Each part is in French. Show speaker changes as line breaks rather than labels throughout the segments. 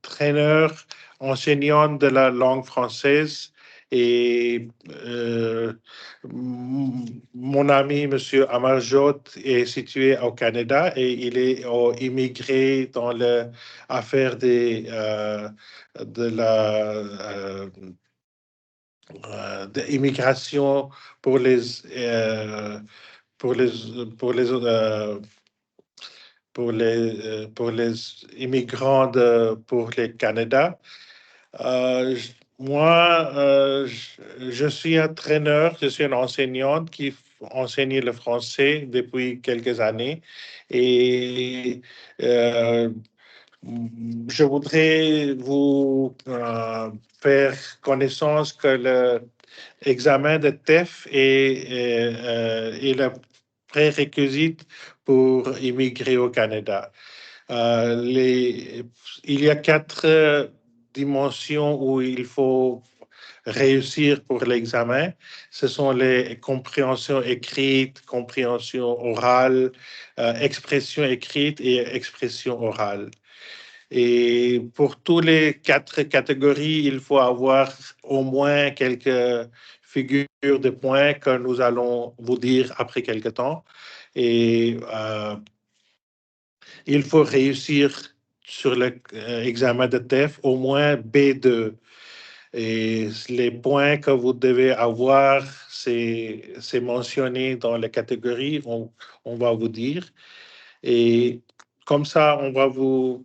traîneur, enseignant de la langue française. Et mon ami, M. Amarjot, est situé au Canada et il est immigré dans l'affaire de l'immigration pour les immigrants pour le Canada. Moi, je suis un traîneur, je suis une enseignante qui enseigne le français depuis quelques années et je voudrais vous faire connaissance que l'examen de TEF est le prérequis pour immigrer au Canada. Il y a 4 dimensions où il faut réussir pour l'examen. Ce sont les compréhensions écrites, compréhension orale, expression écrite et expression orale. Et pour toutes les 4 catégories, il faut avoir au moins quelques figures de points que nous allons vous dire après quelque temps. Et il faut réussir sur l'examen de TEF au moins B2. Et les points que vous devez avoir, c'est mentionné dans les catégories, on va vous dire. Et comme ça, on va vous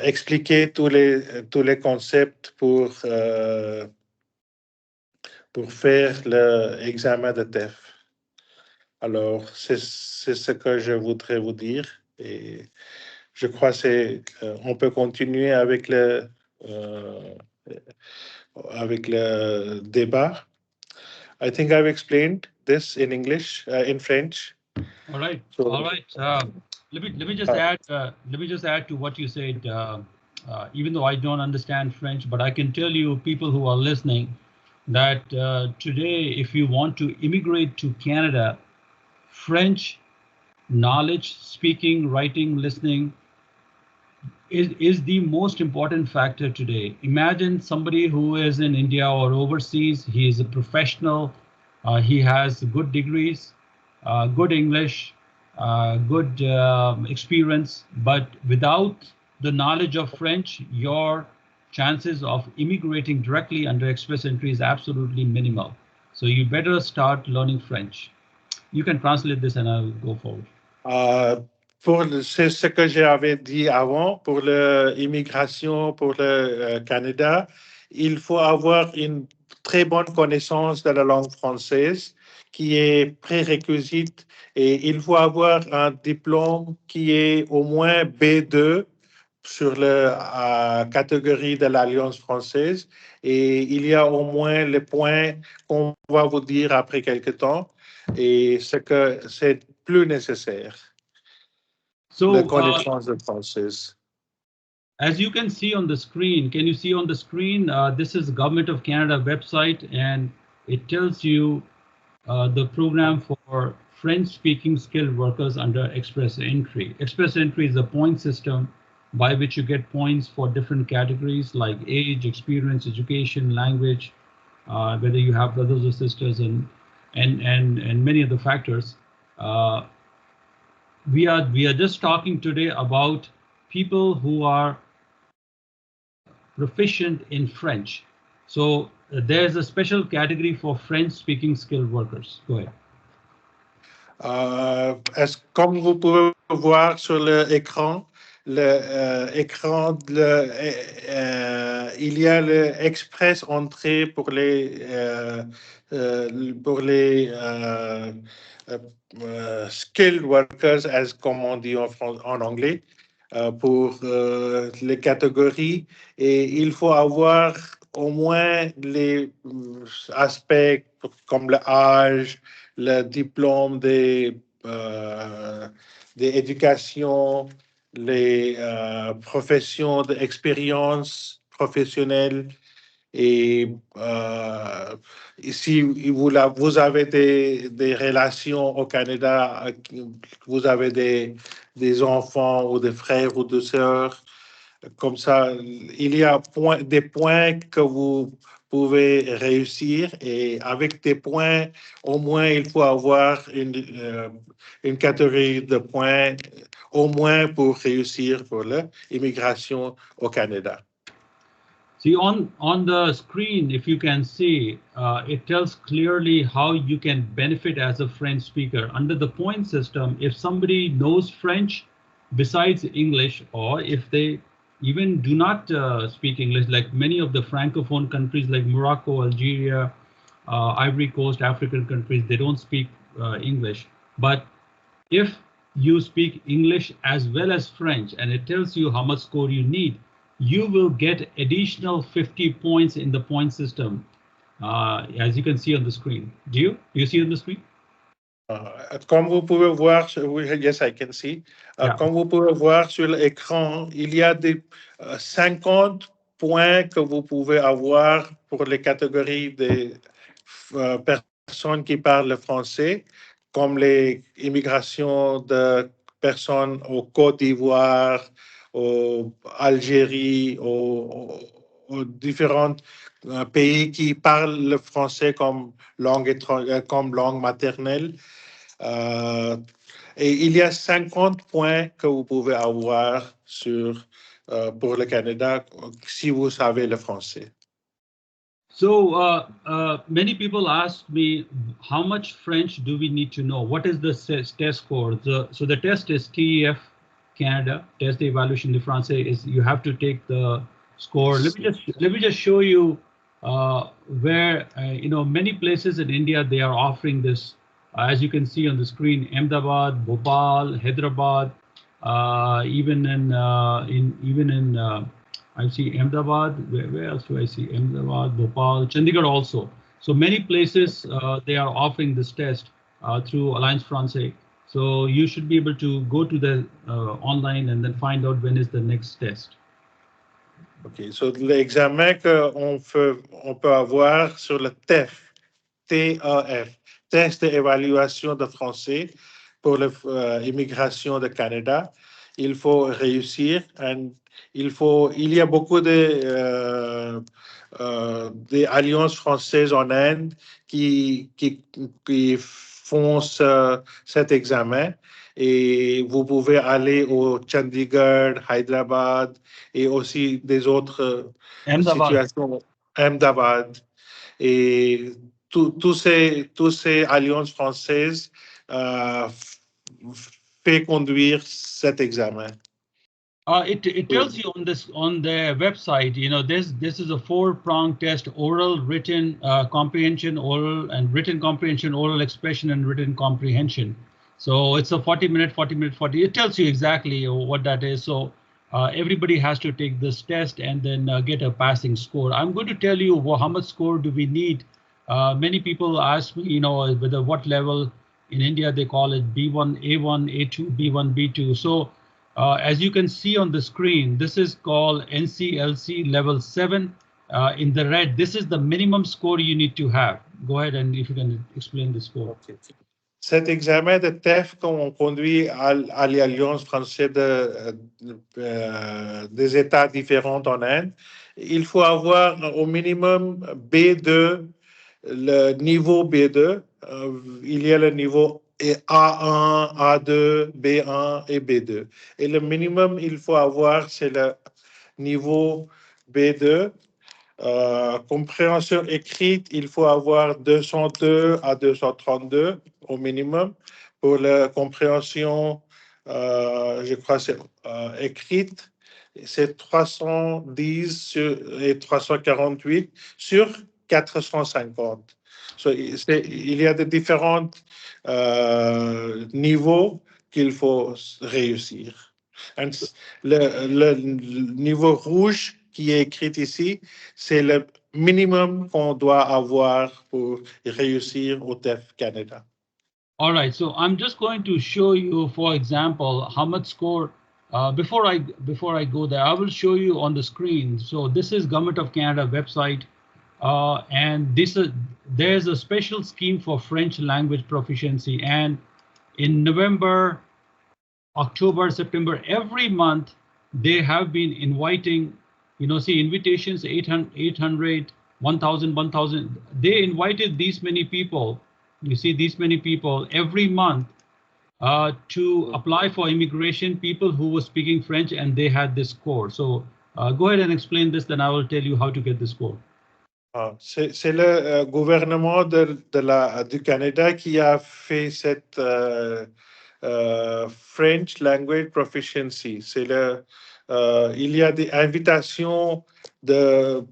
expliquer tous les concepts pour faire l'examen de TEF. Alors, c'est ce que je voudrais vous dire. Et je crois qu'on peut continuer avec le débat. I think I've explained this in English, in French.
All right.
So,
All right. Let me just add. Let me just add to what you said. Even though I don't understand French, but I can tell you, people who are listening, that today, if you want to immigrate to Canada, French knowledge, speaking, writing, listening is the most important factor today. Imagine somebody who is in India or overseas. He is a professional. He has good degrees, good English, good experience, but without the knowledge of French, your chances of immigrating directly under express entry is absolutely minimal. So you better start learning French. You can translate this and I'll go forward.
C'est ce que j'avais dit avant, pour l'immigration pour le Canada, il faut avoir une très bonne connaissance de la langue française qui est prérequisite et il faut avoir un diplôme qui est au moins B2 sur la catégorie de l'Alliance française et il y a au moins les points qu'on va vous dire après quelques temps et ce que c'est plus nécessaire.
So,
La connaissance de français.
As you can see on the screen, can you see on the screen? This is Government of Canada website, and it tells you the program for French-speaking skilled workers under Express Entry. Express Entry is a point system by which you get points for different categories like age, experience, education, language, whether you have brothers or sisters, and many other factors. We are just talking today about people who are proficient in French. So there's a special category for French-speaking skilled workers. Go ahead.
Comme vous pouvez voir sur l'écran, il y a l'express entrée pour les skilled workers, comme on dit en anglais, pour les catégories. Et il faut avoir au moins les aspects comme l'âge, le diplôme d'éducation, les professions d'expérience professionnelle Et si vous avez des relations au Canada, vous avez des enfants ou des frères ou des sœurs, comme ça, il y a des points que vous pouvez réussir et avec des points, au moins, il faut avoir une catégorie de points, au moins pour réussir pour l'immigration au Canada.
See, on the screen, if you can see, it tells clearly how you can benefit as a French speaker. Under the point system, if somebody knows French besides English, or if they even do not speak English, like many of the Francophone countries like Morocco, Algeria, Ivory Coast, African countries, they don't speak English. But if you speak English as well as French, and it tells you how much score you need, you will get additional 50 points in the point system, as you can see on the screen. Do you see on the screen?
Comme vous pouvez voir, yes, I can see.
Yeah.
Comme vous pouvez voir sur l'écran, il y a des 50 points que vous pouvez avoir pour les catégories des personnes qui parlent le français, comme les immigrations de personnes au Côte d'Ivoire, au Algérie, aux différents pays qui parlent le français comme langue maternelle. Et il y a 50 points que vous pouvez avoir pour le Canada si vous savez le français.
So many people ask me, how much French do we need to know? What is the test score? So the test is TEF Canada, test d'évaluation de français, is you have to take the score. Let me just show you where many places in India they are offering this. As you can see on the screen, Ahmedabad, Bhopal, Hyderabad, even in I see Ahmedabad. Where else do I see? Ahmedabad, Bhopal, Chandigarh also. So many places they are offering this test through Alliance Française. So you should be able to go to the online and then find out when is the next test.
OK. So l'examen qu'on peut avoir sur le TEF, TEF, test d'évaluation de français pour l'immigration de Canada, il faut réussir. Il y a beaucoup des alliances françaises en Inde qui font cet examen. Et vous pouvez aller au Chandigarh, Hyderabad et aussi des autres situations, Ahmedabad. Et tous ces alliances françaises fait conduire cet examen.
It tells you on the website, this is a 4-pronged test: oral, written comprehension, oral, and written comprehension, oral expression, and written comprehension. So it's a 40-minute. It tells you exactly what that is. So everybody has to take this test and then get a passing score. I'm going to tell you how much score do we need. Many people ask me, whether what level in India they call it B1, A1, A2, B1, B2. So as you can see on the screen, this is called NCLC level 7 in the red. This is the minimum score you need to have. Go ahead and if you can explain the score.
Okay. Cet examen de TEF qu'on conduit à l'Alliance française des États différents en Inde, il faut avoir au minimum B2, le niveau B2. Il y a le niveau A1, A2, B1 et B2. Et le minimum il faut avoir, c'est le niveau B2. Compréhension écrite, il faut avoir 202 à 232 au minimum. Pour la compréhension, je crois c'est écrite, c'est 310 et 348 sur 450. So, il y a de différents niveaux qu'il faut réussir. And le niveau rouge qui est écrit ici, c'est le minimum qu'on doit avoir pour réussir au TEF Canada.
All right, so I'm just going to show you, for example, how much score. Before I go there, I will show you on the screen. So this is Government of Canada website. and there's a special scheme for French language proficiency, and in November, October, September, every month they have been inviting, see invitations 800, 1000, 1000. They invited these many people. You see these many people every month to apply for immigration, people who were speaking French, and they had this score. So go ahead and explain this, then I will tell you how to get the score.
C'est le gouvernement du Canada qui a fait cette French Language Proficiency. Il y a des invitations de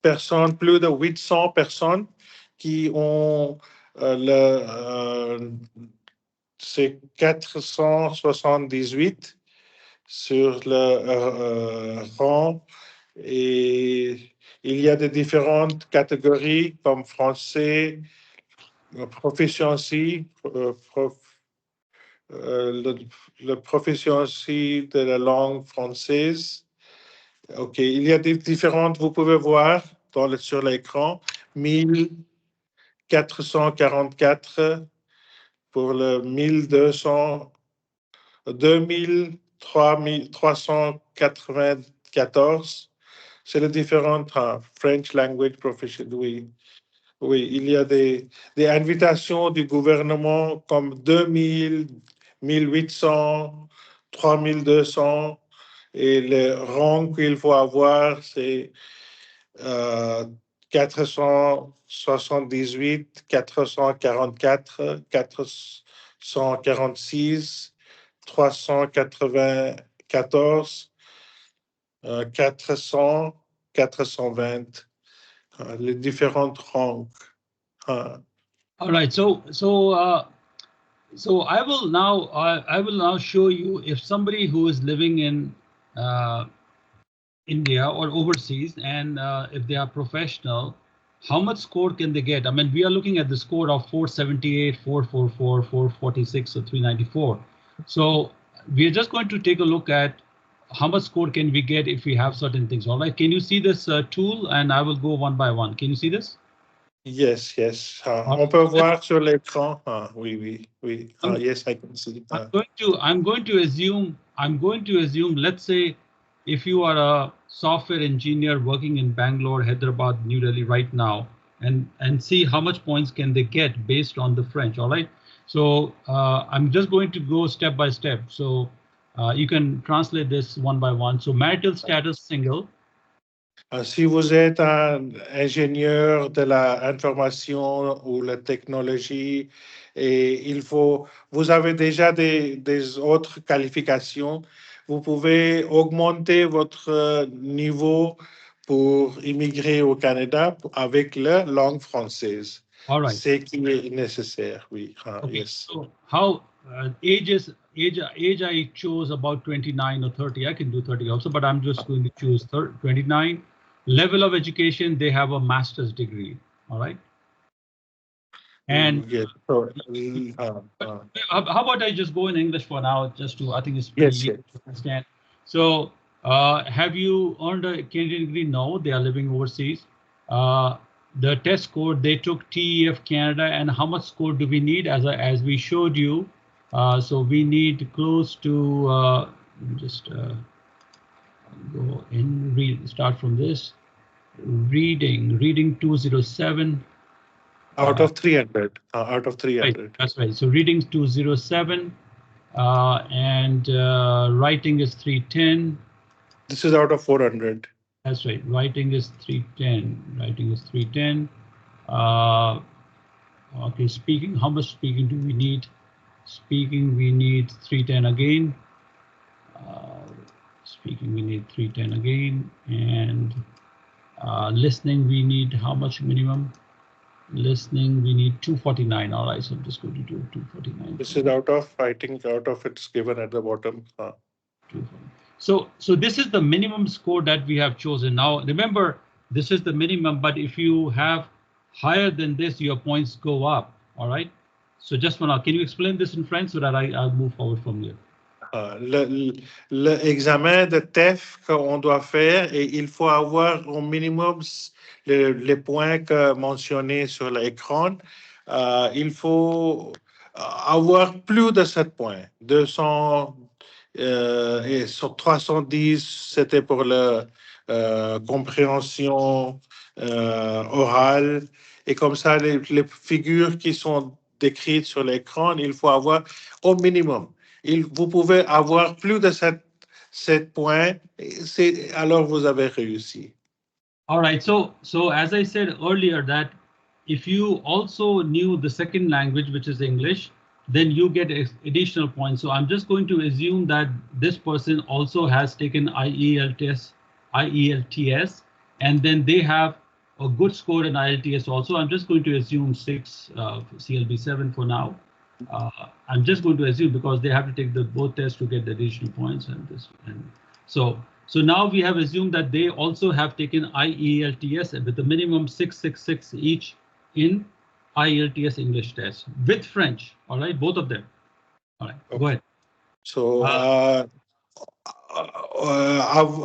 personnes, plus de 800 personnes qui ont c'est 478 sur le rang, et il y a des différentes catégories comme français, proficiency, le proficiency de la langue française. OK, il y a des différentes, vous pouvez voir sur l'écran, 1444 pour le 1200, 2394. C'est le différent French language proficient, oui. Oui, il y a des invitations du gouvernement comme 2000, 1800, 3200, et le rang qu'il faut avoir, c'est 478, 444, 446, 394, 400, 420, les différentes rangs.
All right, so I will now show you, if somebody who is living in India or overseas, and if they are professional, how much score can they get? I mean, we are looking at the score of 478, 444, 446, or 394. So we are just going to take a look at how much score can we get if we have certain things. All right, can you see this tool? And I will go one by one. Can you see this?
Yes. On peut voir sur l'écran. Oui. Yes, I can see.
I'm going to assume, let's say, if you are a software engineer working in Bangalore, Hyderabad, New Delhi right now, and see how much points can they get based on the French. All right. So I'm just going to go step by step. So you can translate this one by one. So marital status, single.
Si vous êtes un ingénieur de l'information ou la technologie, et vous avez déjà des autres qualifications, vous pouvez augmenter votre niveau pour immigrer au Canada avec la langue française.
All right.
C'est qui est nécessaire, oui.
Okay.
Yes.
So how age I chose about 29 or 30. I can do 30 also, but I'm just going to choose 29. Level of education, they have a master's degree. All right. And
yes.
how about I just go in English for now, just to, I think it's pretty easy to understand. So have you earned a Canadian degree? No, they are living overseas. The test score, they took TEF Canada, and how much score do we need? As we showed you, so we need close to, let me just go in, start from this. Reading 207.
Out of 300. Out of 300.
Right, that's right. So reading 207, and writing is 310.
This is out of 400.
That's right. Writing is 310. Okay, speaking. How much speaking do we need? Speaking, we need 310 again. Speaking, we need 310 again. And listening, we need how much minimum? Listening, we need 249. All right, so I'm just going to do 249.
This is out of, I think, out of it's given at the bottom.
So this is the minimum score that we have chosen. Now, remember, this is the minimum, but if you have higher than this, your points go up. All right. So just for now, can you explain this in French so that I'll move forward from here?
L'examen de TEF qu'on doit faire, et il faut avoir au minimum les points que mentionnés sur l'écran. Il faut avoir plus de 7 points. 200 et sur 310, c'était pour la compréhension orale. Et comme ça, les figures qui sont décrites sur l'écran, il faut avoir au minimum. Vous pouvez avoir plus de 7 points, alors vous avez réussi.
All right. So as I said earlier, that if you also knew the second language, which is English, then you get additional points. So I'm just going to assume that this person also has taken IELTS, and then they have a good score in IELTS also. I'm just going to assume 6, CLB 7 for now. I'm just going to assume because they have to take both tests to get the additional points and this. And so now we have assumed that they also have taken IELTS with a minimum 666 each in IELTS English test with French. All right, both of them. All right, okay. Go ahead.
So,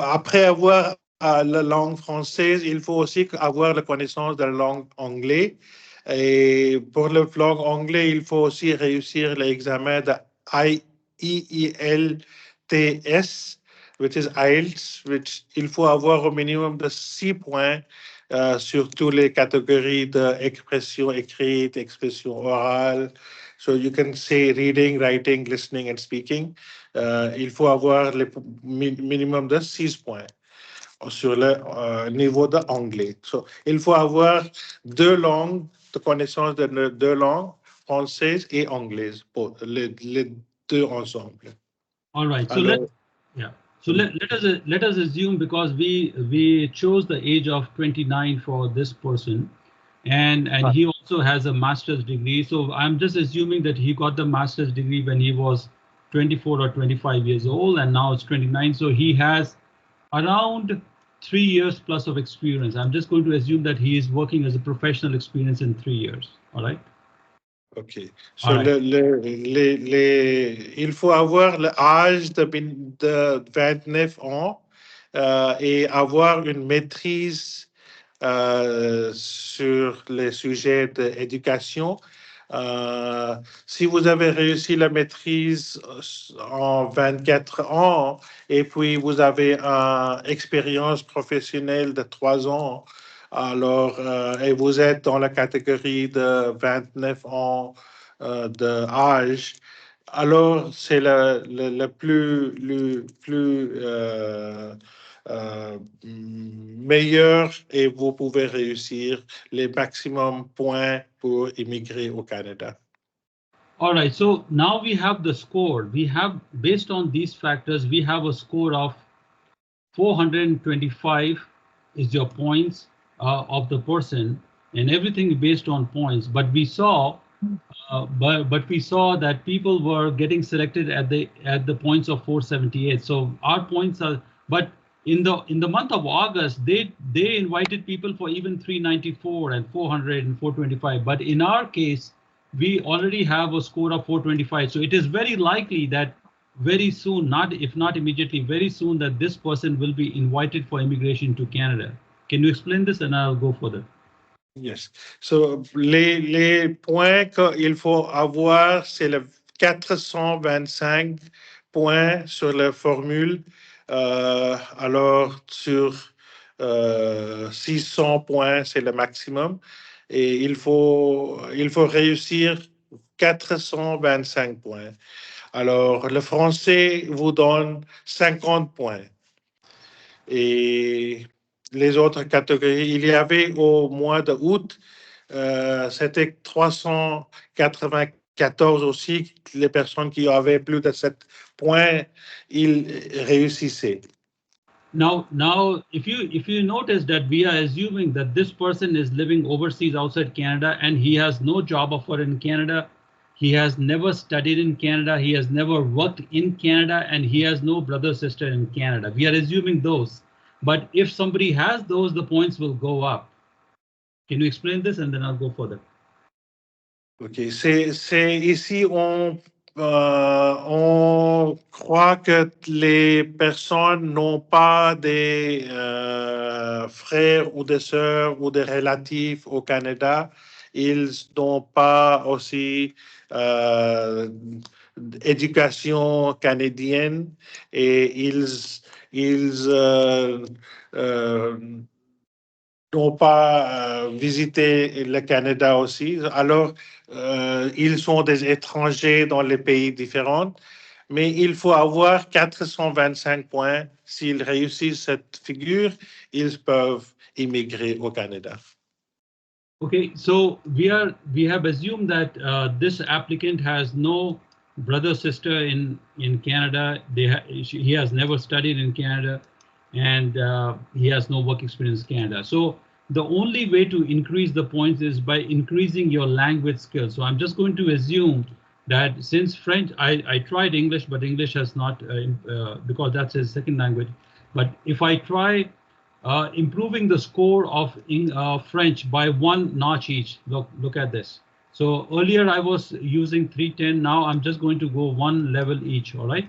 après avoir la langue française, il faut aussi avoir la connaissance de la langue anglaise. Et pour la langue anglaise, il faut aussi réussir l'examen de IELTS, which is IELTS, which il faut avoir au minimum de 6 points sur toutes les catégories d'expression écrite, expression orale. So you can say reading, writing, listening and speaking. Il faut avoir le minimum de 6 points sur le niveau d'anglais. So, il faut avoir 2 langues, de connaissance de 2 langues, française et anglaise, pour les 2 ensemble.
All right. So let us assume, because we chose the age of 29 for this person, and he also has a master's degree. So I'm just assuming that he got the master's degree when he was 24 or 25 years old, and now it's 29. So he has around 3 years plus of experience. I'm just going to assume that he is working as a professional experience in 3 years. All right.
OK. So il faut avoir l'âge de 29 ans et avoir une maîtrise sur les sujets d'éducation. Si vous avez réussi la maîtrise en 24 ans et puis vous avez une expérience professionnelle de 3 ans, alors, et vous êtes dans la catégorie de 29 ans d'âge, alors c'est le plus meilleur et vous pouvez réussir les maximum points pour immigrer au Canada.
All right, so now we have the score. We have, based on these factors, we have a score of 425 is your points of the person, and everything based on points. But we saw, but we saw that people were getting selected at the points of 478. So our points are, but in the month of August, they invited people for even 394 and 400 and 425. But in our case, we already have a score of 425. So it is very likely that very soon, if not immediately, very soon, that this person will be invited for immigration to Canada. Can you explain this, and I'll go further?
Yes. So les points qu'il faut avoir, c'est le 425 points sur la formule. Alors sur 600 points, c'est le maximum. Et il faut réussir 425 points. Alors, le français vous donne 50 points. Et les autres catégories, il y avait au mois d'août, c'était 394 aussi, les personnes qui avaient plus de 7 points, ils réussissaient.
Now, if you notice that we are assuming that this person is living overseas outside Canada and he has no job offer in Canada, he has never studied in Canada, he has never worked in Canada, and he has no brother sister in Canada. We are assuming those, but if somebody has those, the points will go up. Can you explain this, and then I'll go further?
OK, c'est ici on on croit que les personnes n'ont pas des frères ou des sœurs ou des relatifs au Canada. Ils n'ont pas aussi éducation canadienne et ils n'ont pas visité le Canada aussi. Alors, ils sont des étrangers dans les pays différents, mais il faut avoir 425 points. S'ils réussissent cette figure, ils peuvent immigrer au Canada.
Okay, so we have assumed that this applicant has no brother sister in Canada. He has never studied in Canada, and he has no work experience in Canada. So the only way to increase the points is by increasing your language skills. So I'm just going to assume that since French, I tried English, but English has not because that's his second language. But if I try improving the score of French by 1 notch each. Look at this. So earlier I was using 310. Now I'm just going to go 1 level each. All right.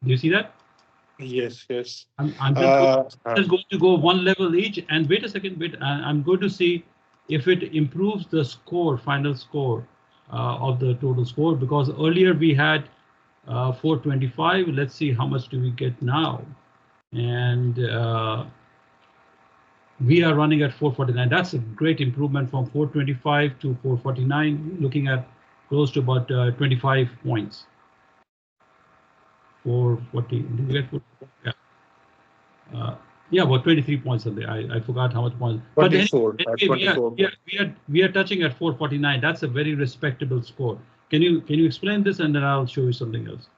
Do you see that?
Yes, yes.
I'm just going to go 1 level each. And wait a second. Wait. I'm going to see if it improves the score, final score of the total score. Because earlier we had 425. Let's see how much do we get now. And we are running at 449. That's a great improvement from 425 to 449, looking at close to about 25 points. 440. Did you get 4? Yeah. Yeah, about 23 points on there. I forgot how much points.
24.
But anyway, we are touching at 449. That's a very respectable score. Can you explain this, and then I'll show you something else.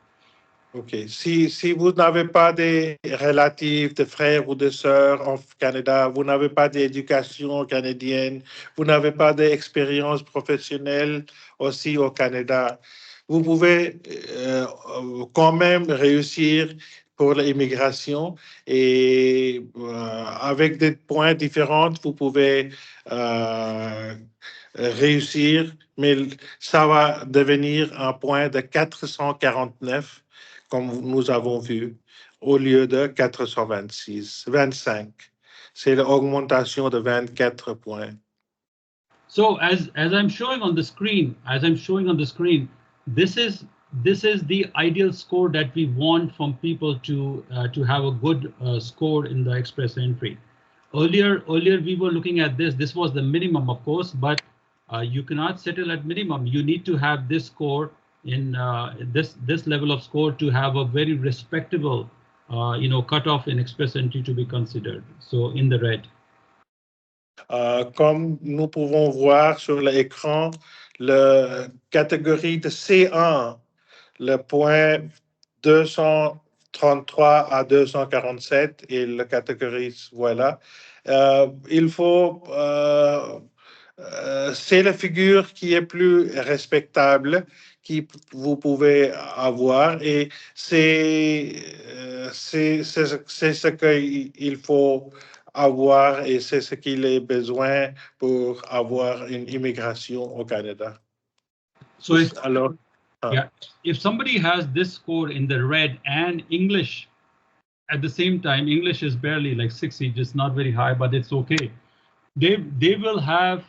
OK. Si vous n'avez pas de relatifs, de frères ou de sœurs en Canada, vous n'avez pas d'éducation canadienne, vous n'avez pas d'expérience professionnelle aussi au Canada, vous pouvez quand même réussir pour l'immigration et avec des points différents, vous pouvez réussir, mais ça va devenir un point de 449 comme nous avons vu, au lieu de 425. C'est l'augmentation de 24 points.
So as I'm showing on the screen, this is the ideal score that we want from people to have a good score in the express entry. Earlier we were looking at this. This was the minimum, of course, but you cannot settle at minimum. You need to have this score in this level of score to have a very respectable cutoff in express entry to be considered. So in the red.
Comme nous pouvons voir sur l'écran, la catégorie de C1, le point 233 à 247 et la catégorie, voilà. Il faut, c'est la figure qui est plus respectable que vous pouvez avoir et c'est ce qu'il faut avoir et c'est ce qu'il est besoin pour avoir une immigration au Canada.
So if somebody has this score in the red and English at the same time, English is barely like 60, just not very high, but it's okay. They will have,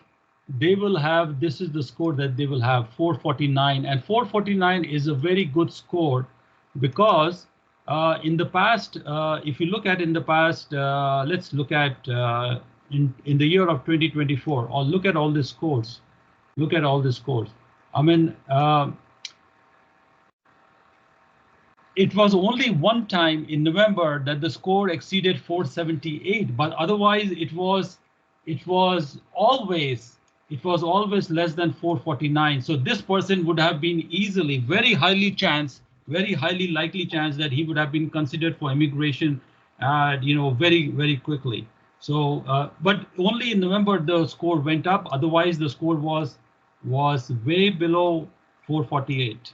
this is the score that they will have, 449, and 449 is a very good score because in the past, if you look at in the past, let's look at in the year of 2024, or look at all the scores. Look at all the scores. I mean, it was only one time in November that the score exceeded 478, but otherwise it was always less than 449. So this person would have been easily, very highly likely chance that he would have been considered for immigration, very, very quickly. So, but only in November the score went up. Otherwise, the score was way below 448.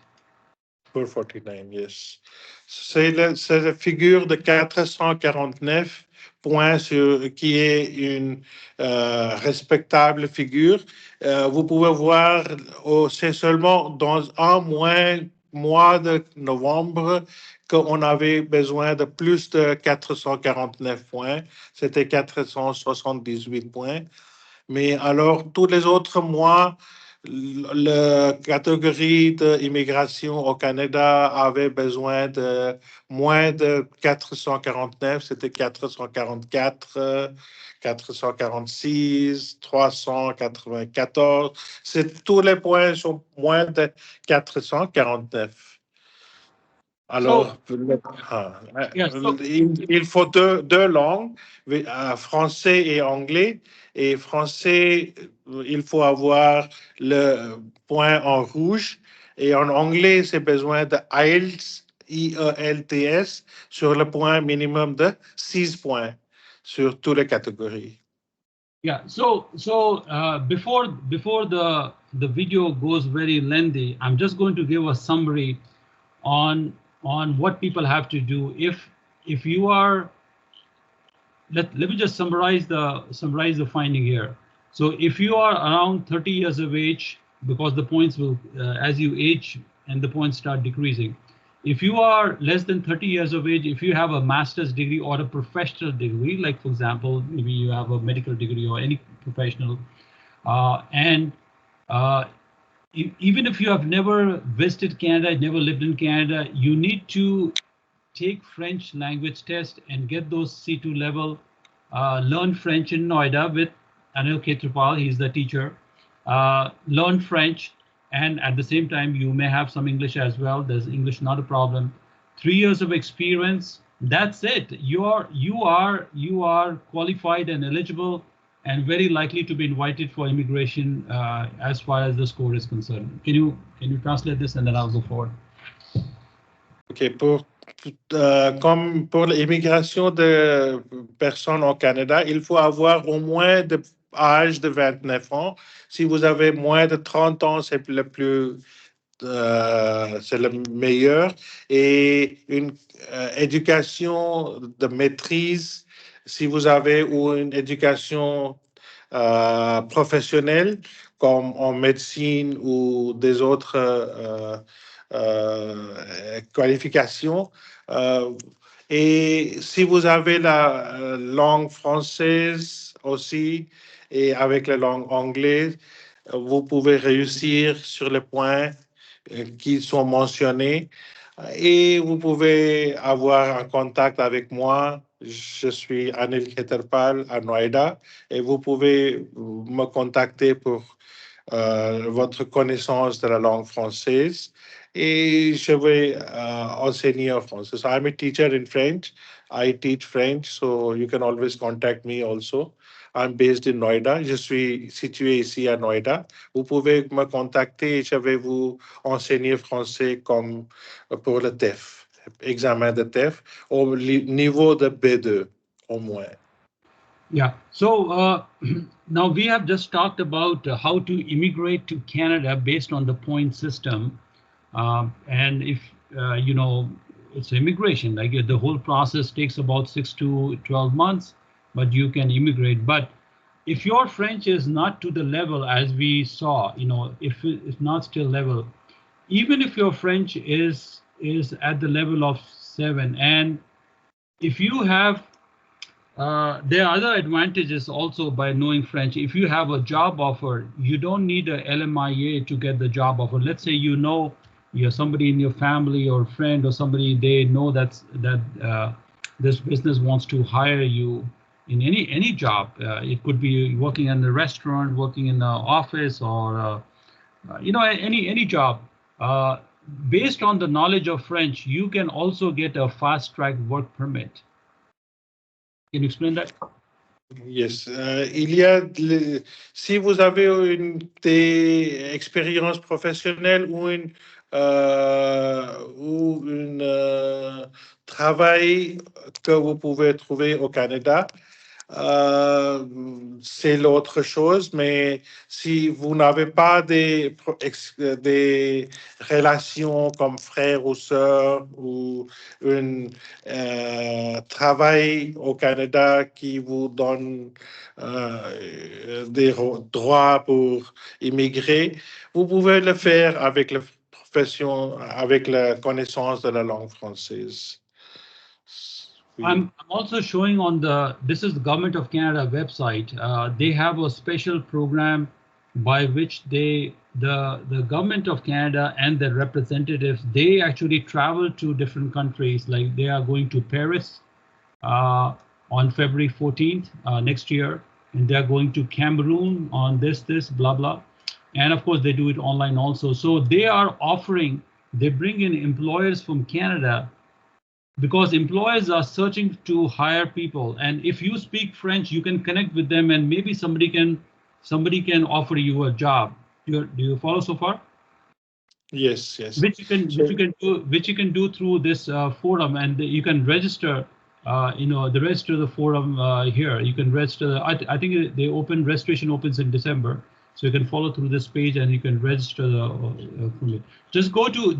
449, yes. C'est la figure de 449 points qui est une respectable figure. Vous pouvez voir, c'est seulement dans un mois de novembre qu'on avait besoin de plus de 449 points. C'était 478 points. Mais alors, tous les autres mois, la catégorie d'immigration au Canada avait besoin de moins de 449, c'était 444, 446, 394. Tous les points sont moins de 449. Alors, il faut deux langues, français et anglais. Et français, il faut avoir le point en rouge. Et en anglais, c'est besoin de IELTS, IELTS, sur le point minimum de 6 points sur toutes les catégories.
Yeah, so before the video goes very lengthy, I'm just going to give a summary on what people have to do if you are. Let me just summarize the finding here. So if you are around 30 years of age, because the points will as you age and the points start decreasing. If you are less than 30 years of age, if you have a master's degree or a professional degree, like for example, maybe you have a medical degree or any professional, even if you have never visited Canada, never lived in Canada, you need to take French language test and get those C2 level, learn French in Noida with Anil Khetarpal, he's the teacher, learn French, and at the same time, you may have some English as well. There's English, not a problem. 3 years of experience, that's it. You are qualified and eligible and very likely to be invited for immigration as far as the score is concerned. Can you translate this and then I'll go forward?
Okay, comme pour l'immigration de personnes au Canada, il faut avoir au moins de âge de 29 ans. Si vous avez moins de 30 ans, c'est c'est le meilleur. Et une éducation de maîtrise, si vous avez une éducation professionnelle, comme en médecine ou des autres qualifications. Et si vous avez la langue française aussi et avec la langue anglaise, vous pouvez réussir sur les points qui sont mentionnés et vous pouvez avoir un contact avec moi. Je suis Anil Khetarpal à Noida et vous pouvez me contacter pour votre connaissance de la langue française et je vais enseigner en français. So I'm a teacher in French. I teach French, so you can always contact me also. I'm based in Noida. Je suis situé ici à Noida. Vous pouvez me contacter et je vais vous enseigner français comme pour le TEF, examen de TEF, au niveau de B2 au moins.
Yeah, so now we have just talked about how to immigrate to Canada based on the point system. And if, you know, it's immigration, like the whole process takes about 6 to 12 months, but you can immigrate. But if your French is not to the level as we saw, you know, if it's not still level, even if your French is at the level of 7, and if you have, there are other advantages also by knowing French. If you have a job offer, you don't need a LMIA to get the job offer. Let's say you know you're somebody in your family or friend or somebody, they know that this business wants to hire you in any job. It could be working in the restaurant, working in the office, or you know, any job. Based on the knowledge of French, you can also get a fast-track work permit. Can you explain that?
Yes. Si vous avez une expérience professionnelle ou travail que vous pouvez trouver au Canada, c'est l'autre chose, mais si vous n'avez pas des relations comme frère ou sœur ou un travail au Canada qui vous donne des droits pour immigrer, vous pouvez le faire avec la profession, avec la connaissance de la langue française.
I'm also showing on this is the Government of Canada website. They have a special program by which the Government of Canada and their representatives, they actually travel to different countries. Like they are going to Paris on February 14th next year, and they are going to Cameroon on this, blah, blah. And of course, they do it online also. So they are offering, they bring in employers from Canada because employers are searching to hire people. And if you speak French, you can connect with them and maybe somebody can offer you a job. Do you follow so far?
Yes, yes.
Which you can do through this forum, and you can register. The forum here. You can register. I think they registration opens in December, so you can follow through this page and you can register from it. Just go to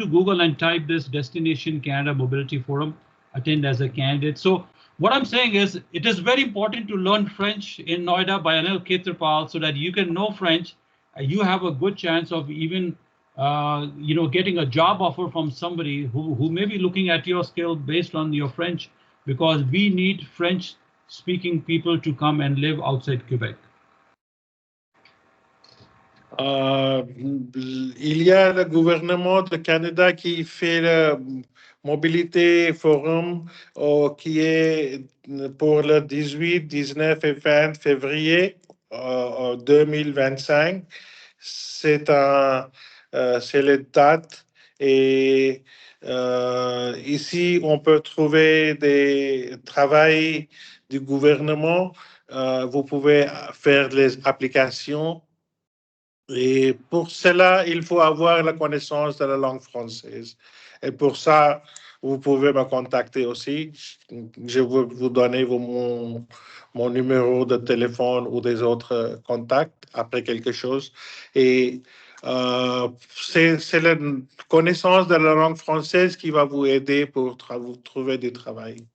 Google and type this Destination Canada Mobility Forum. Attend as a candidate. So what I'm saying is, it is very important to learn French in Noida by Anil Khetarpal so that you can know French. You have a good chance of even getting a job offer from somebody who may be looking at your skill based on your French, because we need French-speaking people to come and live outside Quebec.
Il y a le gouvernement du Canada qui fait le Mobilité Forum qui est pour le 18, 19 et 20 février 2025. C'est les dates et ici on peut trouver des travails du gouvernement. Vous pouvez faire les applications. Et pour cela, il faut avoir la connaissance de la langue française. Et pour ça, vous pouvez me contacter aussi. Je vais vous donner mon numéro de téléphone ou des autres contacts après quelque chose. Et c'est la connaissance de la langue française qui va vous aider pour vous trouver du travail.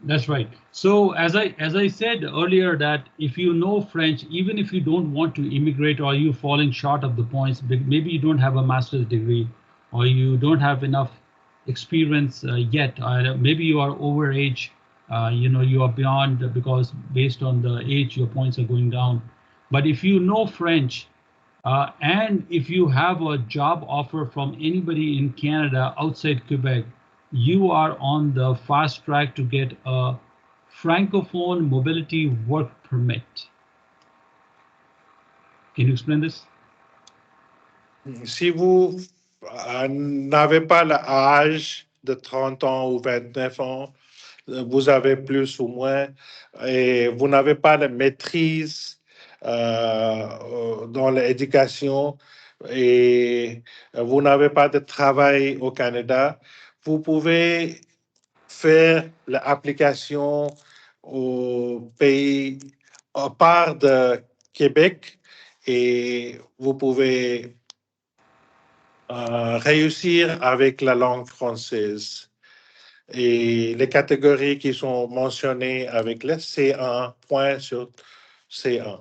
That's right. So as I said earlier, that if you know French, even if you don't want to immigrate or you falling short of the points, maybe you don't have a master's degree or you don't have enough experience yet, maybe you are over age, you are beyond, because based on the age, your points are going down. But if you know French, and if you have a job offer from anybody in Canada outside Quebec, you are on the fast track to get a Francophone mobility work permit. Can you explain this?
Si vous n'avez pas l'âge de 30 ans ou 29 ans, vous avez plus ou moins, et vous n'avez pas de maîtrise dans l'éducation et vous n'avez pas de travail au Canada, vous pouvez faire l'application au pays à part de Québec et vous pouvez réussir avec la langue française. Et les catégories qui sont mentionnées avec le C1, point sur C1.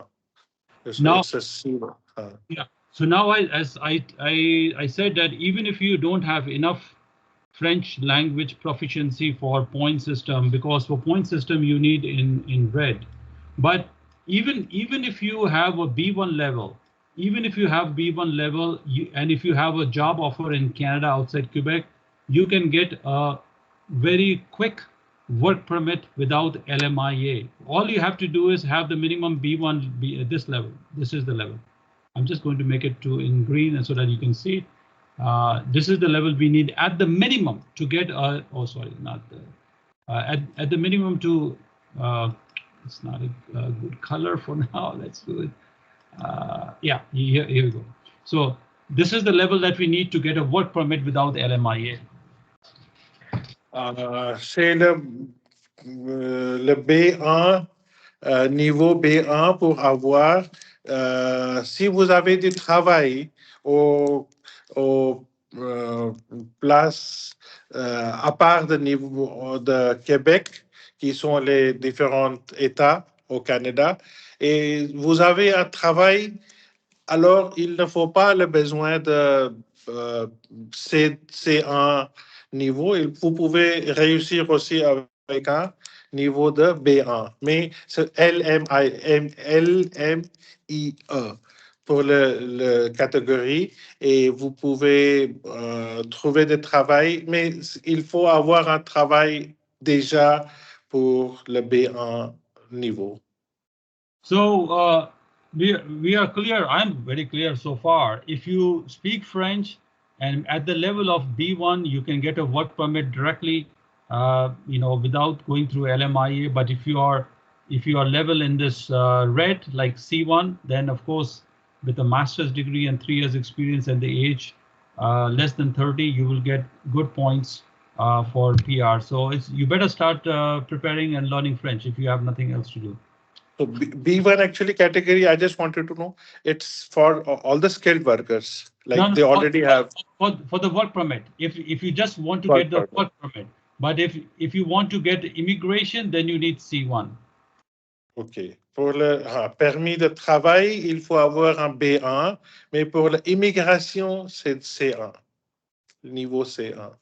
Now, yeah. So now, as I said that even if you don't have enough French language proficiency for point system, because for point system you need in red, but even if you have a B1 level, and if you have a job offer in Canada outside Quebec, you can get a very quick work permit without LMIA. All you have to do is have the minimum B1 be at this level. This is the level. I'm just going to make it in green and so that you can see it. This is the level we need at the minimum to get at the minimum to it's not a good color for now. Let's do it. Yeah, here we go. So this is the level that we need to get a work permit without LMIA.
C'est le le B1, niveau B1 pour avoir, si vous avez du travail au places à part de niveau de Québec, qui sont les différents États au Canada, et vous avez un travail, alors il ne faut pas le besoin de C1 niveau. Vous pouvez réussir aussi avec un niveau de B1, mais c'est LMIE pour le catégorie, et vous pouvez trouver des travail, mais il faut avoir un travail déjà pour le B1 niveau.
So we are clear. I'm very clear so far. If you speak French and at the level of B1, you can get a work permit directly, without going through LMIA. But if you are level in this red like C1, then of course with a master's degree and 3 years experience and the age less than 30, you will get good points for PR. So you better start preparing and learning French if you have nothing else to do.
So B1 actually category, I just wanted to know, it's for all the skilled workers, like
no,
they already have.
For the work permit, if you just want to get the work permit, but if you want to get immigration, then you need C1.
OK. Pour le permis de travail, il faut avoir un B1, mais pour l'immigration, c'est C1, niveau C1.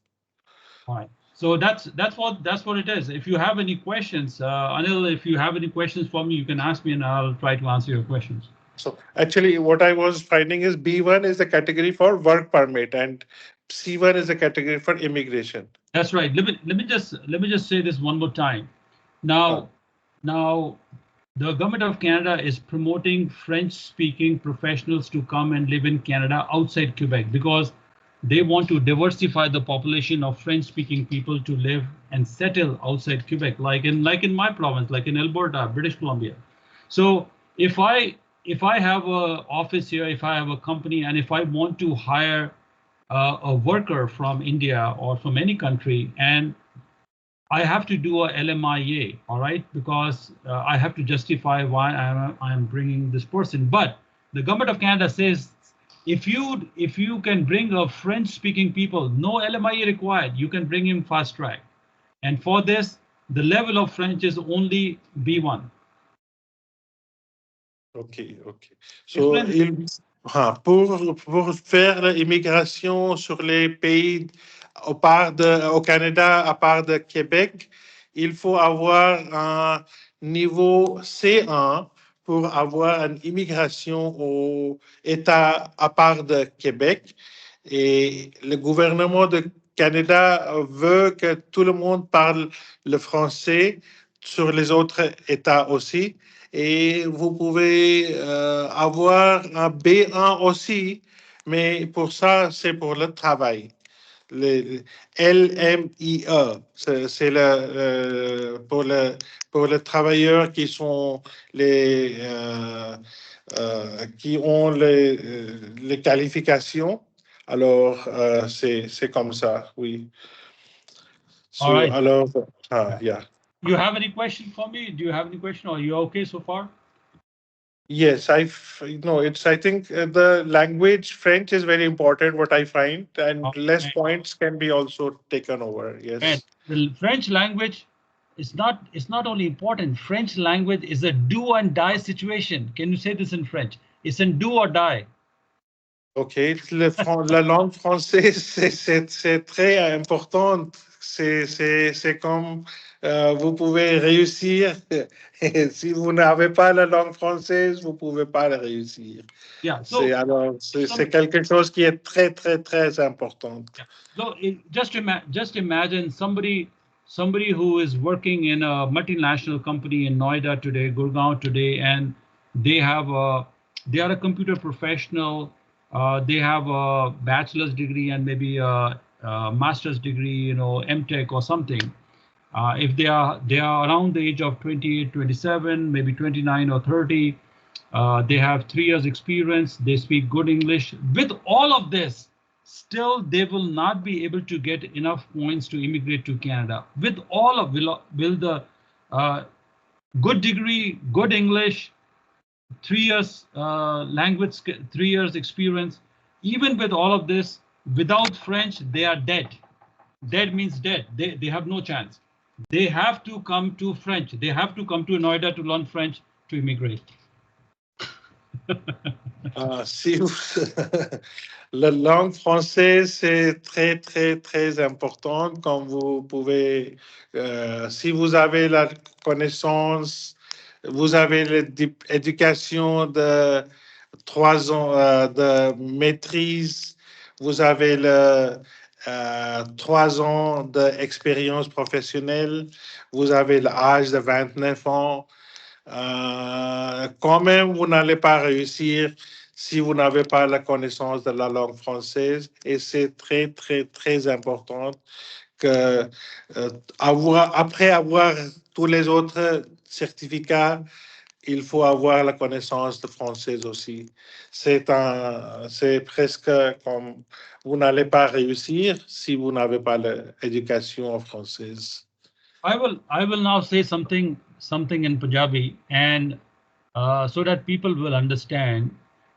All right. So that's what it is. If you have any questions, Anil, if you have any questions for me, you can ask me and I'll try to answer your questions.
So actually, what I was finding is B1 is the category for work permit and C1 is the category for immigration.
That's right. Let me just say this one more time. Now, the government of Canada is promoting French-speaking professionals to come and live in Canada outside Quebec because they want to diversify the population of French-speaking people to live and settle outside Quebec, like in my province, like in Alberta, British Columbia. So if I have an office here, if I have a company, and if I want to hire a worker from India or from any country, and I have to do a LMIA, all right, because I have to justify why I'm bringing this person. But the government of Canada says, if you can bring a French-speaking people, no LMIA required, you can bring him fast track. And for this, the level of French is only B1.
OK. So, pour faire l'immigration sur les pays au Canada, à part de Québec, il faut avoir un niveau C1 pour avoir une immigration au État à part de Québec. Et le gouvernement de Canada veut que tout le monde parle le français sur les autres États aussi. Et vous pouvez avoir un B1 aussi, mais pour ça, c'est pour le travail. Le LMIE, c'est pour les travailleurs qui sont qui ont les qualifications. Alors, c'est comme ça, oui. So,
all right.
Alors, yeah.
You have any question for me? Do you have any question? Are you okay so far?
Yes, I think the language French is very important, what I find, and less points can be also taken over. Yes.
And the French language is not only important. French language is a do and die situation. Can you say this in French? It's a do or die.
OK. La langue française, c'est très important. C'est comme vous pouvez réussir. Et si vous n'avez pas la langue française, vous ne pouvez pas la réussir.
Yeah,
c'est quelque chose qui est très, très, très important.
Yeah. So just imagine somebody who is working in a multinational company in Noida today, Gurgaon today, and they are a computer professional. They have a bachelor's degree and maybe a master's degree, MTech or something. If they are around the age of 28, 27, maybe 29 or 30, they have 3 years experience. They speak good English. With all of this, still they will not be able to get enough points to immigrate to Canada. With all of will the good degree, good English, 3 years language, 3 years experience, even with all of this, without French, they are dead. Dead means dead. They have no chance. They have to come to French. They have to come to Noida to learn French to immigrate.
Si vous, la langue française, c'est très, très, très important. Comme vous pouvez, si vous avez la connaissance, vous avez l'éducation de 3 ans de maîtrise, vous avez 3 ans d'expérience professionnelle, vous avez l'âge de 29 ans. Quand même, vous n'allez pas réussir si vous n'avez pas la connaissance de la langue française. Et c'est très, très, très important que après avoir tous les autres certificats, il faut avoir la connaissance de français aussi. C'est presque comme vous n'allez pas réussir si vous n'avez pas l'éducation française.
I will now say something in Punjabi, and so that people will understand.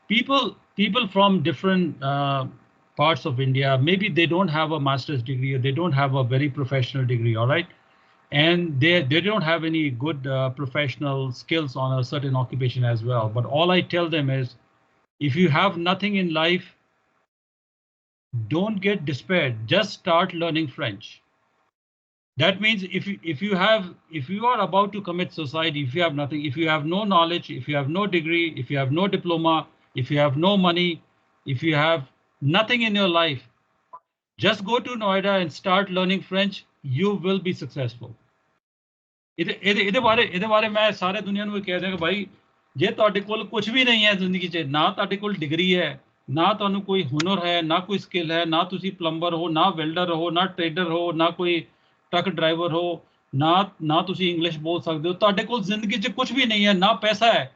People from different parts of India, maybe they don't have a master's degree or they don't have a very professional degree, all right, and they don't have any good professional skills on a certain occupation as well. But all I tell them is, if you have nothing in life, don't get despaired. Just start learning French. That means if you are about to commit suicide, if you have nothing, if you have no knowledge, if you have no degree, if you have no diploma, if you have no money, if you have nothing in your life, just go to Noida and start learning French. You will be successful. ਇਹਦੇ ਬਾਰੇ ਮੈਂ ਸਾਰੇ ਦੁਨੀਆ ਨੂੰ ਕਹਿ ਦਿਆਂ ਕਿ ਭਾਈ ਜੇ ਤੁਹਾਡੇ ਕੋਲ ਕੁਝ ਵੀ ਨਹੀਂ ਹੈ ਜ਼ਿੰਦਗੀ 'ਚ, ਨਾ ਤੁਹਾਡੇ ਕੋਲ ਡਿਗਰੀ ਹੈ, ਨਾ ਤੁਹਾਨੂੰ ਕੋਈ ਹੁਨਰ ਹੈ, ਨਾ ਕੋਈ ਸਕਿੱਲ ਹੈ, ਨਾ ਤੁਸੀਂ ਪਲੰਬਰ ਹੋ, ਨਾ ਵੈਲਡਰ ਹੋ, ਨਾ ਟ੍ਰੇਡਰ ਹੋ, ਨਾ ਕੋਈ ਟਰੱਕ ਡਰਾਈਵਰ ਹੋ, ਨਾ ਤੁਸੀਂ ਇੰਗਲਿਸ਼ ਬੋਲ ਸਕਦੇ ਹੋ, ਤੁਹਾਡੇ ਕੋਲ ਜ਼ਿੰਦਗੀ 'ਚ ਕੁਝ ਵੀ ਨਹੀਂ ਹੈ, ਨਾ ਪੈਸਾ ਹੈ,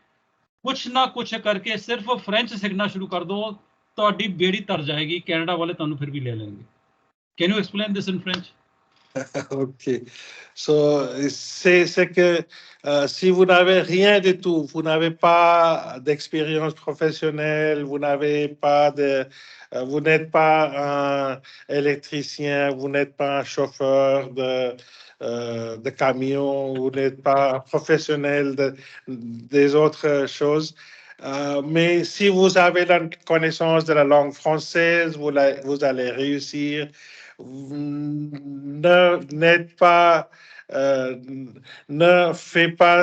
ਕੁਛ ਨਾ ਕੁਛ ਕਰਕੇ ਸਿਰਫ ਫ੍ਰੈਂਚ ਸਿੱਖਣਾ ਸ਼ੁਰੂ ਕਰ ਦਿਓ, ਤੁਹਾਡੀ ਬੇੜੀ ਤਰ ਜਾਏਗੀ, ਕੈਨੇਡਾ ਵਾਲੇ ਤੁਹਾਨੂੰ ਫਿਰ ਵੀ ਲੈ ਲੈਣਗੇ. Can you explain this in French?
Ok. C'est que si vous n'avez rien du tout, vous n'avez pas d'expérience professionnelle, vous n'êtes pas un électricien, vous n'êtes pas un chauffeur de camion, vous n'êtes pas un professionnel des autres choses. Mais si vous avez la connaissance de la langue française, vous allez réussir. Ne faites pas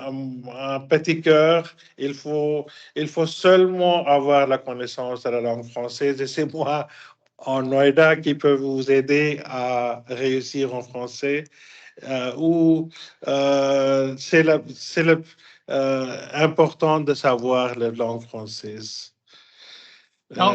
un petit cœur. Il faut seulement avoir la connaissance de la langue française. Et c'est moi en Noida qui peut vous aider à réussir en français. C'est important de savoir la langue française.
Now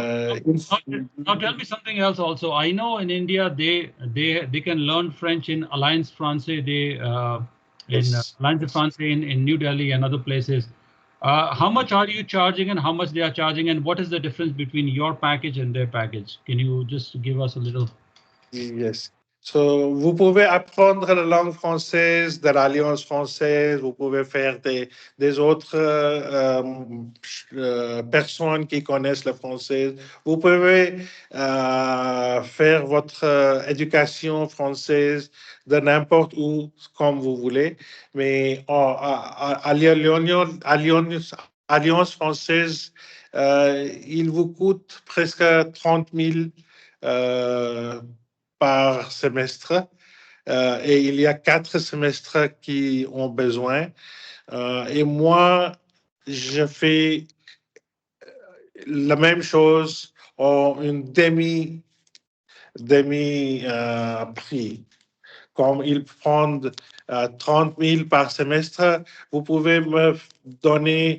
tell me something else also. I know in India they can learn French in Alliance Français, in Alliance Français in New Delhi and other places. How much are you charging and how much they are charging, and what is the difference between your package and their package? Can you just give us a little?
Yes. So, vous pouvez apprendre la langue française de l'Alliance française, vous pouvez faire des autres personnes qui connaissent le français. Vous pouvez faire votre éducation française de n'importe où, comme vous voulez. Mais à l'Alliance française, il vous coûte presque 30 000 par semestre, et il y a 4 semestres qui ont besoin. Et moi, je fais la même chose en une demi-prix. Comme ils prennent 30 000 par semestre, vous pouvez me donner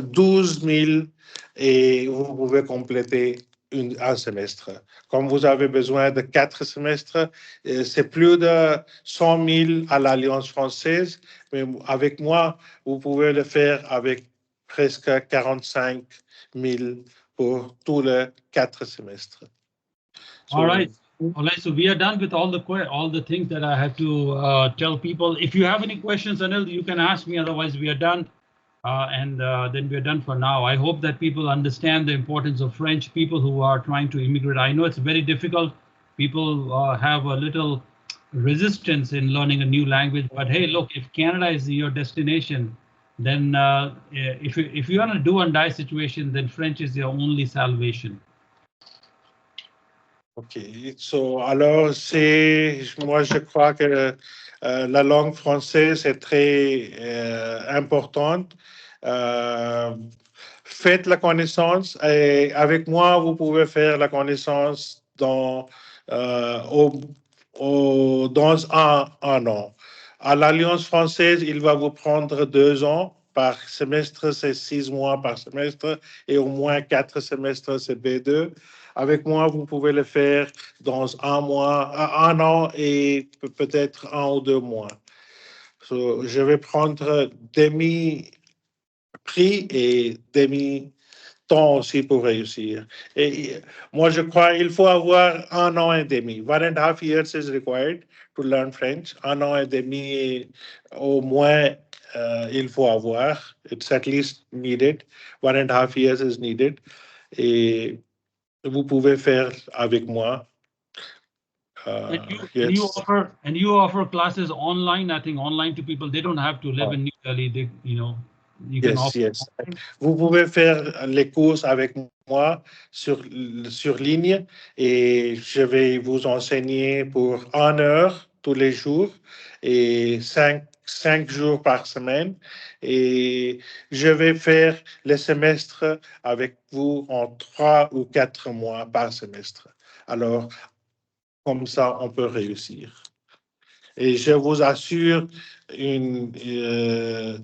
12 000 et vous pouvez compléter un semestre. Comme vous avez besoin de 4 semestres, c'est plus de 100 000 à l'Alliance française, mais avec moi, vous pouvez le faire avec presque 45 000 pour tous les 4 semestres.
All right. All right. So we are done with all the things that I have to tell people. If you have any questions, Anil, you can ask me. Otherwise, we are done. And then we're done for now. I hope that people understand the importance of French. People who are trying to immigrate. I know it's very difficult. People have a little resistance in learning a new language. But hey, look, if Canada is your destination, then if you're in a do and die situation, then French is your only salvation.
OK. Alors, moi, je crois que la langue française est très importante. Faites la connaissance et avec moi, vous pouvez faire la connaissance dans un an. À l'Alliance française, il va vous prendre 2 ans. Par semestre, c'est 6 mois par semestre et au moins 4 semestres, c'est B2. Avec moi, vous pouvez le faire dans un an et peut-être 1 ou 2 mois. Je vais prendre demi-prix et demi-temps aussi pour réussir. Et moi, je crois qu'il faut avoir 1 an et demi. 1.5 years is required to learn French. 1 an et demi, au moins, il faut avoir. It's at least needed. 1.5 years is needed. Et vous pouvez faire avec moi.
And you offer classes online. I think online to people. They don't have to live in New Delhi. You can offer.
Yes. Vous pouvez faire les cours avec moi sur ligne et je vais vous enseigner pour 1 heure tous les jours et 5 jours par semaine. Et je vais faire le semestre avec vous en 3 ou 4 mois par semestre. Alors, comme ça, on peut réussir. Et je vous assure, les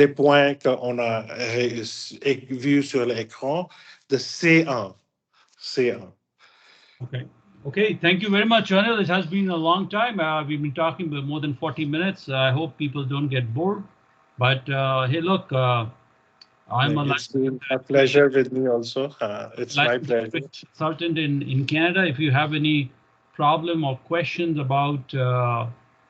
points qu'on a vus sur l'écran de C1.
Okay. Thank you very much, Anil. It has been a long time. We've been talking for more than 40 minutes. I hope people don't get bored. But hey, look,
It's been a pleasure with me also. It's my pleasure.
Consultant in Canada. If you have any problem or questions about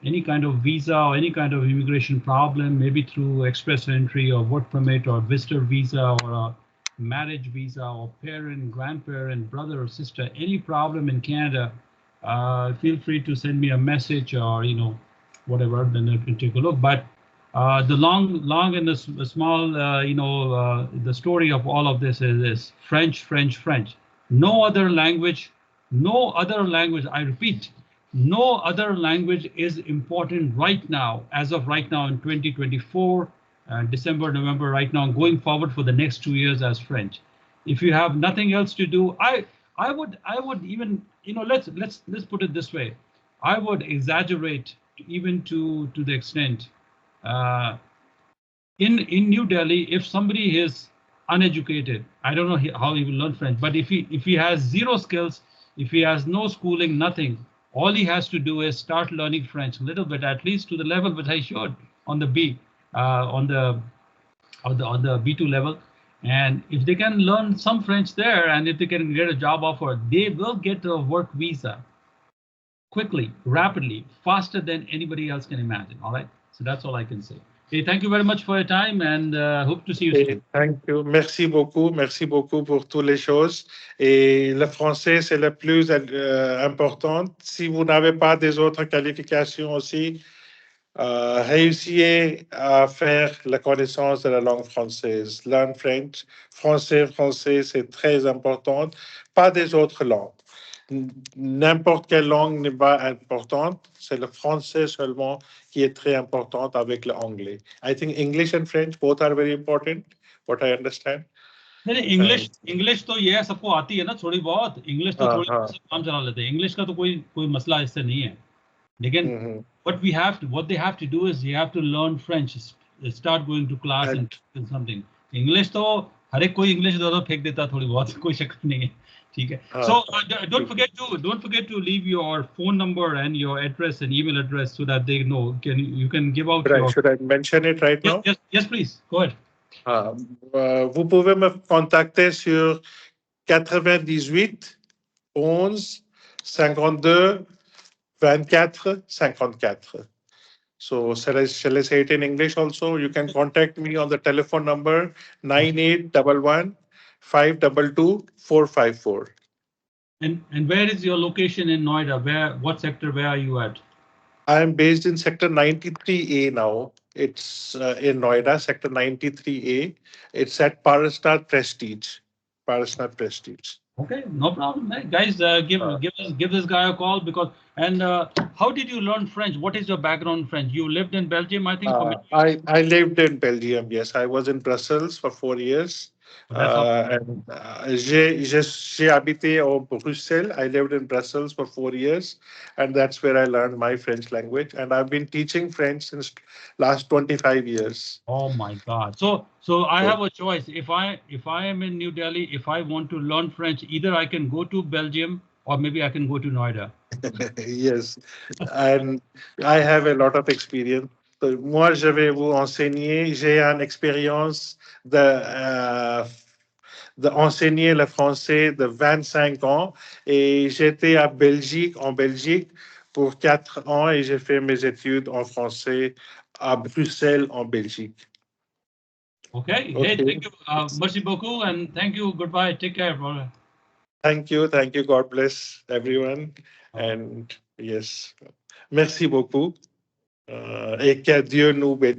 any kind of visa or any kind of immigration problem, maybe through express entry or work permit or visitor visa or a marriage visa or parent, grandparent, brother or sister, any problem in Canada, feel free to send me a message or, whatever, then I can take a look. But the long and the small, the story of all of this is this: French. No other language, I repeat, no other language is important right now, as of right now in 2024, December, November, right now, going forward for the next 2 years as French. If you have nothing else to do, I would even, let's put it this way. I would exaggerate even to the extent in New Delhi, if somebody is uneducated, I don't know how he will learn French, but if he has zero skills, if he has no schooling, nothing, all he has to do is start learning French a little bit, at least to the level that I showed on the on the B2 level. And if they can learn some French there, and if they can get a job offer, they will get a work visa quickly, rapidly, faster than anybody else can imagine. All right. So that's all I can say. Hey, thank you very much for your time, and hope to see you soon.
Thank you. Merci beaucoup pour toutes les choses. Et le français, c'est le plus important. Si vous n'avez pas des autres qualifications aussi, réussissez à faire la connaissance de la langue française. Learn French. Français, c'est très important. Pas des autres langues. N'importe quelle langue n'est pas importante. C'est le français seulement qui est très importante avec l'anglais. I think English and French both are very important, what I understand.
English तो ये सबको आती है ना थोड़ी बहुत. English तो थोड़ी काम चला लेते हैं. English का तो कोई मसला इससे नहीं है. लेकिन what they have to do is you have to learn French, start going to class and something. English तो हर एक कोई English दो फेंक देता थोड़ी बहुत, कोई शक नहीं है. ठीक है. So don't forget to leave your phone number and your address and email address so that they know. You can give out.
Should I mention it right now?
Yes, please. Go ahead.
Vous pouvez me contacter sur 98 11 52 24 54. So shall I say it in English also? You can contact me on the telephone number 9811 522 454.
And where is your location in Noida? What sector? Where are you at?
I am based in sector 93A now. It's in Noida, sector 93A. It's at Parastar Prestige. Parastar Prestige.
Okay, no problem, guys. Give this guy a call because. And how did you learn French? What is your background in French? You lived in Belgium, I think.
I lived in Belgium. Yes, I was in Brussels for 4 years.
That's all.
And j'ai habité au Bruxelles. I lived in Brussels for 4 years, and that's where I learned my French language. And I've been teaching French since last 25 years.
Oh my God! So I have a choice. If I am in New Delhi, if I want to learn French, either I can go to Belgium or maybe I can go to Noida.
Yes, and I have a lot of experience. So, moi, je vais vous enseigner. J'ai une expérience d'enseigner le français de 25 ans et j'étais en Belgique pour 4 ans et j'ai fait mes études en français à Bruxelles, en Belgique.
Okay. Hey, thank you. Merci beaucoup and thank you. Goodbye. Take care, brother.
Thank you. God bless everyone. And yes, merci beaucoup. Et que Dieu nous bénisse.